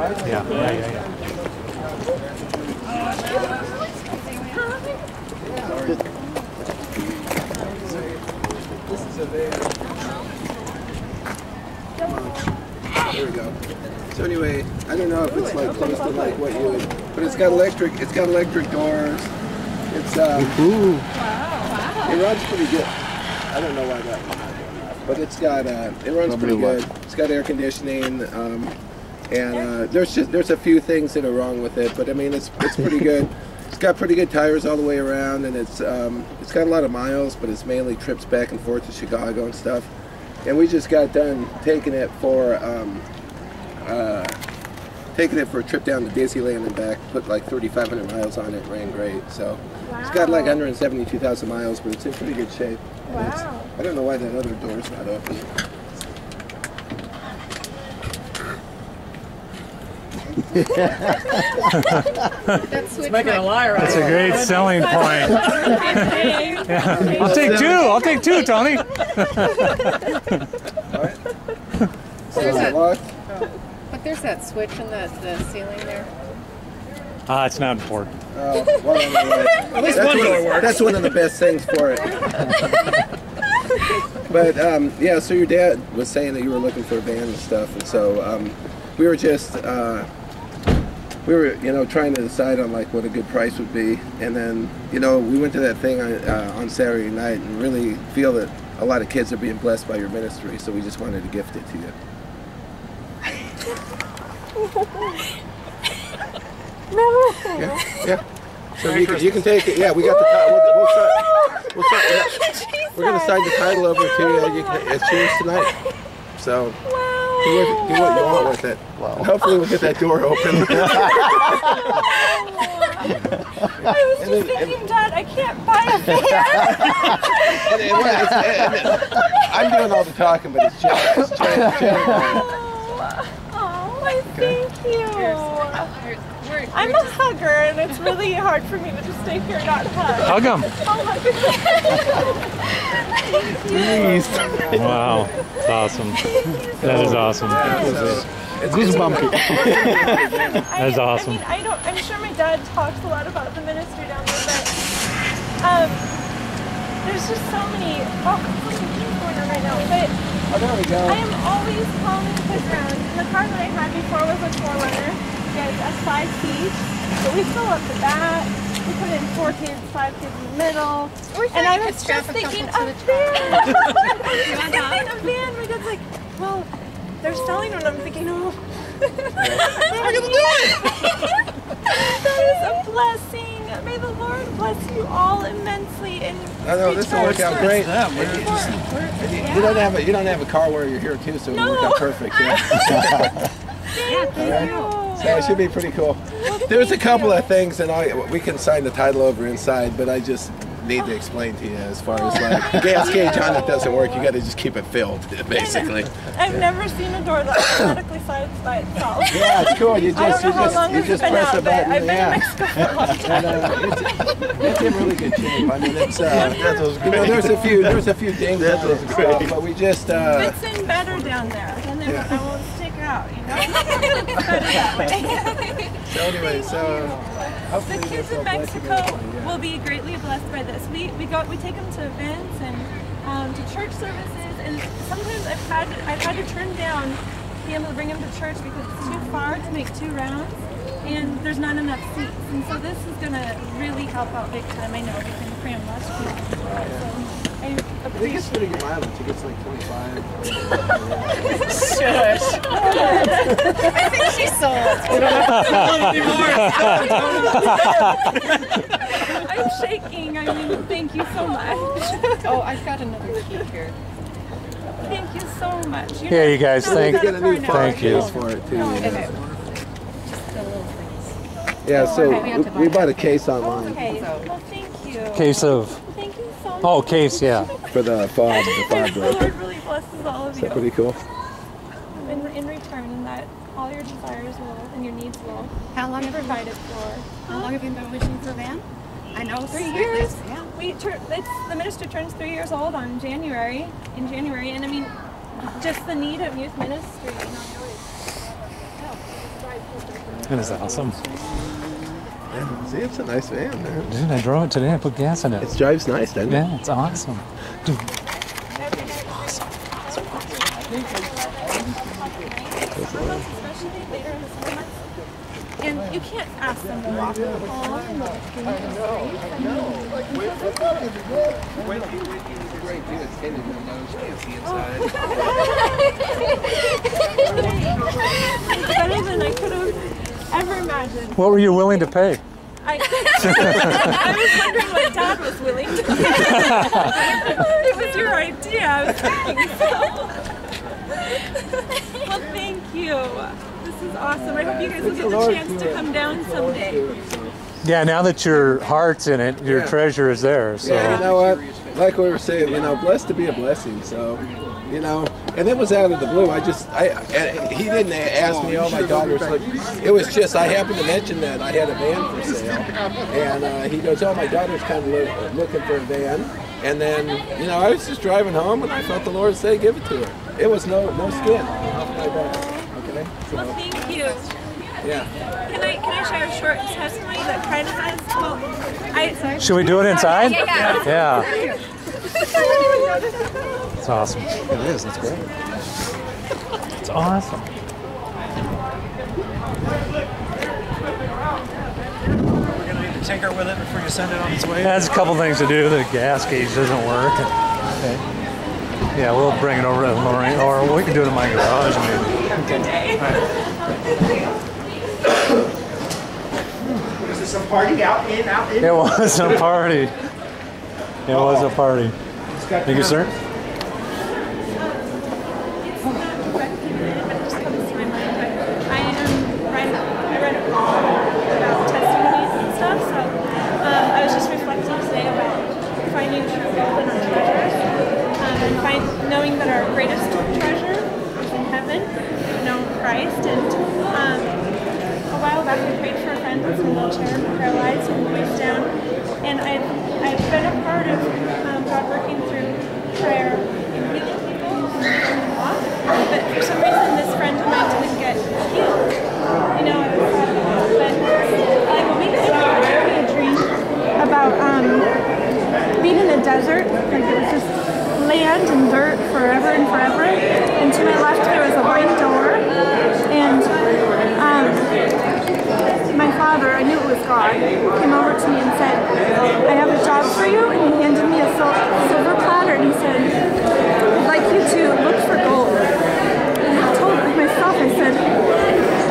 Yeah. This is a van. There we go. So anyway, I don't know if it's like close to like what you would, but it's got electric doors. It's Wow. it runs pretty good. I don't know why that one's not doing that, but it's got it runs pretty good. It's got air conditioning, and there's a few things that are wrong with it, but I mean it's pretty good. It's got pretty good tires all the way around, and it's got a lot of miles, but it's mainly trips back and forth to Chicago and stuff. And we just got done taking it for a trip down to Disneyland and back. Put like 3,500 miles on it. Ran great. So it's got like 172,000 miles, but it's in pretty good shape. Wow. I don't know why that other door's not open. It's making a liar out of it. That's a great selling point. Yeah. I'll take two, Tony. But there's that switch in the ceiling there. It's not important. Well, At least one door works. That's one of the best things for it. But yeah, so your dad was saying that you were looking for a van and stuff, and so we were just trying to decide on like what a good price would be, and then we went to that thing on Saturday night and really feel that a lot of kids are being blessed by your ministry, so we just wanted to gift it to you. Yeah. So you can take it. Yeah, we got the title. We're going to sign the title over to you. It's yours tonight. So do what you want with it. Wow. And hopefully we'll get that door open. I was just thinking, Dad, I can't buy a van. I'm doing all the talking, but it's Jen. Thank you. I'm a hugger, and it's really hard for me to just stay here and not hug. Hug him. Please. Wow, that's awesome. That is awesome. It's goosebumpy. That's awesome. I mean, I'm sure my dad talks a lot about the ministry down there, but there's just so many. Oh, there's some things going on right now. But there we go. I am always calling the kids around. And the car that I had before was a 4Runner. It's a 5-seat, but we fill up the back. We put in 4 kids, 5 kids in the middle. And I was just thinking a van. My dad's like, well, they're selling one. I'm thinking, oh. How am I going to do it? That is a blessing. May the Lord bless you all immensely. And I know this will work out great. You don't have a car where you're here too, so it'll work out perfect. Yeah. Thank you. So it should be pretty cool. There's a couple of things, and we can sign the title over inside, but I just need to explain to you as far as like gas gauge on it doesn't work. You got to just keep it filled, basically. I've never seen a door that automatically slides by itself. Yeah, it's cool. You I don't know how long you it's just been press out, a button. but I've been in Mexico for a long time. It's in really good shape. I mean, it's there's a few dings and stuff, but we just it's in better down there. Then I won't stick out, you know. It's better that way. So anyway, The kids in Mexico will be greatly blessed by this. We take them to events and to church services, and sometimes I've had to turn down being able to bring them to church because it's too far to make 2 rounds, and there's not enough seats. And so this is going to really help out big time. I know we can cram less people. So I think it's pretty good mileage. It gets like 25. Shush. I think she's sold. We don't have to I'm shaking. I mean, thank you so much. Oh, I've got another key here. Thank you so much. Here, you guys. Thank you. For it too. Okay. Yeah, so we bought a case online. Okay. Well, thank you. Case of. Thank you so much. Oh, case, yeah. For the fob The broker. Lord really blesses all of Is you. that pretty cool? In return, and that all your desires will and your needs will How long be have you provided for. How long have you been wishing for a van? I know 3 years. Yeah. The minister turns 3 years old in January, and I mean, just the need of youth ministry, you know, really help. That is awesome. Yeah, see, it's a nice van, man. Dude, I drove it today. I put gas in it. It drives nice, doesn't it? Yeah, it's awesome. Dude. Awesome. Especially later in the summer. And you can't ask them to walk home. Better than I could have ever imagined. What were you willing to pay? I was wondering what Dad was willing to do. It was your idea, I was thinking so. Well, thank you. This is awesome. I hope you guys will get the chance to come down someday. Yeah, now that your heart's in it, your treasure is there. So. Yeah, you know what? Like we were saying, you know, blessed to be a blessing. So, you know, and it was out of the blue. And he didn't ask me, oh, my daughter's looking. It was just, I happened to mention that I had a van for sale. And he goes, oh, my daughter's kind of looking for a van. And then, you know, I was just driving home and I felt the Lord say, give it to her. It was no skin off my back. Okay? So, Well, thank you. yeah. Can I share a short testimony that kind of has, well, Should we do it inside? Yeah. Yeah. It's awesome. It is. It's great. It's awesome. We're going to need to tinker with it before you send it on its way. That's a couple things to do. The gas gauge doesn't work. Okay. Yeah, we'll bring it over to Lorraine, or we can do it in my garage maybe. Okay. Was this a party out in? It was a party. It was a party. Thank you, sir. It's not directly related, but it just comes to my mind. But I read a book about testimonies and stuff, so I was just reflecting today about finding true gold in our treasures, and knowing that our greatest treasure is in heaven, know Christ. And a while back I prayed for a friend that's in a wheelchair, paralyzed, and voice down, and I've been a part of God working through prayer and healing people and making them walk. But for some reason, this friend of mine didn't get healed. You know, I was sad about that. But like a week ago, I had a dream about being in a desert. Like it was just land and dirt forever and forever. And to my left, there was a white door. And my father, I knew it was God, came over to me and said, I have a job for you. And he handed me a silver platter and he said, I'd like you to look for gold. And I told myself, I said,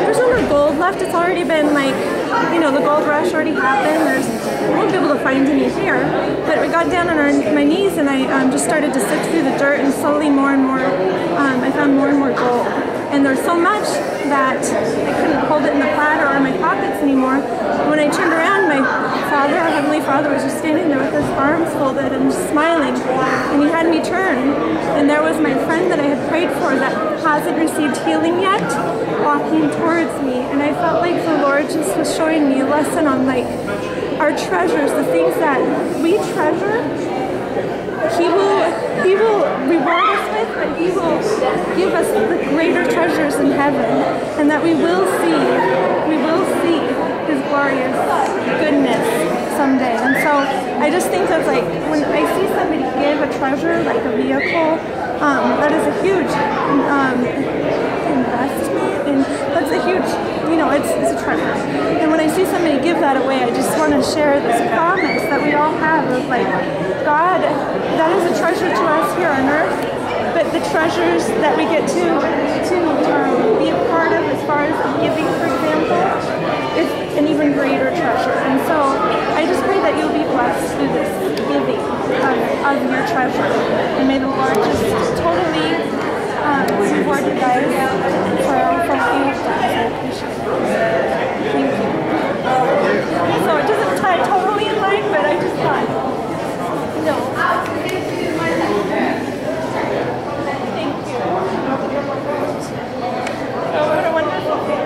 there's no more gold left. It's already been like, you know, the gold rush already happened. We won't be able to find any here. But we got down on my knees and I just started to sift through the dirt, and slowly more and more, I found more and more gold. And there's so much that I couldn't hold it in the platter or in my pockets anymore. When I turned around, my father, our Heavenly Father, was just standing there with his arms folded and just smiling. And he had me turn. And there was my friend that I had prayed for that hasn't received healing yet, walking towards me. And I felt like the Lord just was showing me a lesson on like our treasures, the things that we treasure. He will reward us with, but He will give us the greater treasures in heaven, and that we will see His glorious goodness someday. And so I just think of like when I see somebody give a treasure, like a vehicle, that is a huge investment, and that's a huge, you know, it's a treasure. And when I see somebody give that away, I just want to share this promise that we all have of like, God, that is a treasure to us here on earth, but the treasures that we get to be a part of as far as giving, for example, is an even greater treasure. And so I just pray that you'll be blessed through this giving of your treasure. And may the Lord just totally reward you guys for what you've done. I appreciate it. Thank you. So it doesn't tie totally in line, but I just thought, no. Thank you. Oh, what a wonderful thing.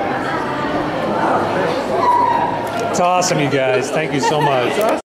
It's awesome, you guys. Thank you so much.